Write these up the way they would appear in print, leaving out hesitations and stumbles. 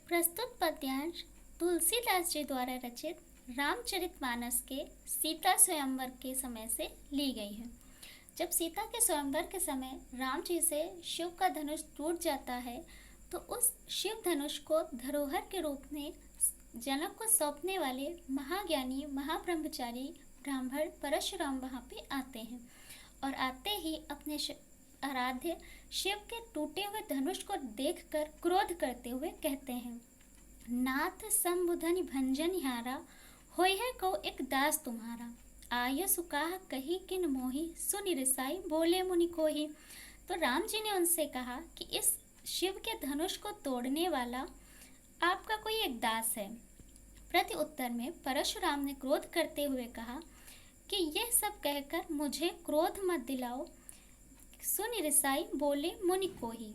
प्रस्तुत पद्यांश तुलसीदास जी द्वारा रचित रामचरितमानस के सीता स्वयंवर के समय से ली गई है। जब सीता के स्वयंवर के समय राम जी से शिव का धनुष टूट जाता है तो उस शिव धनुष को धरोहर के रूप में जनक को सौंपने वाले महाज्ञानी महाब्रह्मचारी ब्राह्मण परशुराम वहाँ पे आते हैं और आते ही अपने आराध्य शिव के टूटे हुए धनुष को देखकर क्रोध करते हुए कहते हैं, नाथ संबुधन भंजन हारा होय है को एक दास तुम्हारा, आय सुकाह कही किन मोही सुनि रिसाई बोले मुनि कोही। तो राम जी ने उनसे कहा कि इस शिव के धनुष को तोड़ने वाला आपका कोई एक दास है। प्रति उत्तर में परशुराम ने क्रोध करते हुए कहा कि यह सब कहकर मुझे क्रोध मत दिलाओ, सुनि रिसाई बोले मुनि कोही।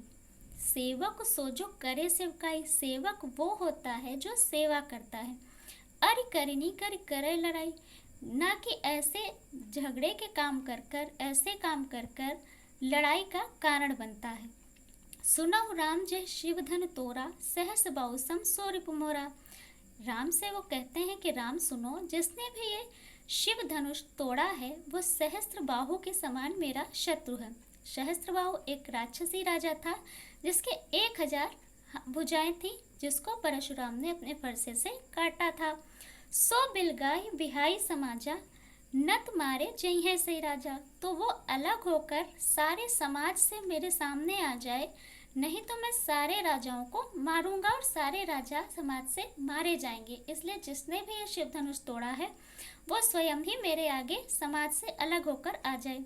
सेवक सो जो करे सेवकाई, सेवक वो होता है जो सेवा करता है। अरि करनी कर करे लड़ाई, ना कि ऐसे झगड़े के काम कर कर ऐसे काम कर कर लड़ाई का कारण बनता है। सुनहु राम जय शिव धन तोरा, सहस बाहु सम सो रिपु मोरा। राम से वो कहते हैं कि राम सुनो, जिसने भी ये शिव धनुष तोड़ा है वो सहस्त्र बाहु के समान मेरा शत्रु है। सहस्त्रबाहु एक राक्षसी राजा था जिसके 1000 भुजाएं थी, जिसको परशुराम ने अपने फरसे से काटा था। सो बिलगाई बिहाई समाजा, नत मारे जई है से राजा। तो वो अलग होकर सारे समाज से मेरे सामने आ जाए, नहीं तो मैं सारे राजाओं को मारूंगा और सारे राजा समाज से मारे जाएंगे। इसलिए जिसने भी ये शिव धनुष तोड़ा है वो स्वयं ही मेरे आगे समाज से अलग होकर आ जाए।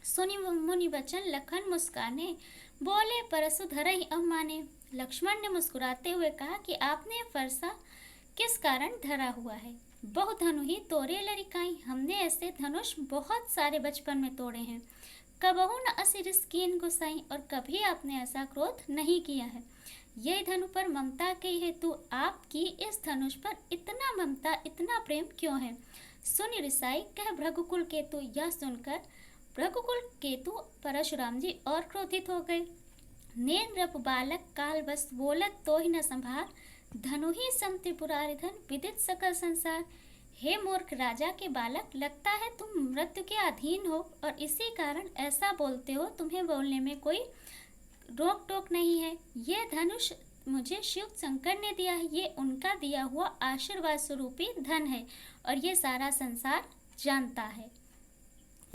सुनि मुनि वचन लखन मुस्काने, बोले परसु धरहि अवमाने। लक्ष्मण ने मुस्कुराते हुए कहा कि आपने ये फरसा किस कारण धरा हुआ है। बहु धनु ही तोरे लरिकाई, हमने ऐसे धनुष बहुत सारे बचपन में तोड़े हैं। कबहु न असिर कीन गुसाई, और कभी आपने ऐसा क्रोध नहीं किया है। यह धनु पर ममता के हेतु आपकी इस धनुष पर इतना ममता इतना प्रेम क्यों है। सुनि रिसाई कह भृगुकुल केतु, यह सुनकर भृगुकुल केतु परशुराम जी और क्रोधित हो गए। नेन्द्रप बालक काल बस बोलत तो ही न संभार, धनु ही सम त्रिपुरारि धन विदित सकल संसार। हे मूर्ख राजा के बालक, लगता है तुम मृत्यु के अधीन हो और इसी कारण ऐसा बोलते हो। तुम्हें बोलने में कोई रोक टोक नहीं है। ये धनुष मुझे शिव शंकर ने दिया है, ये उनका दिया हुआ आशीर्वाद स्वरूपी धन है और ये सारा संसार जानता है।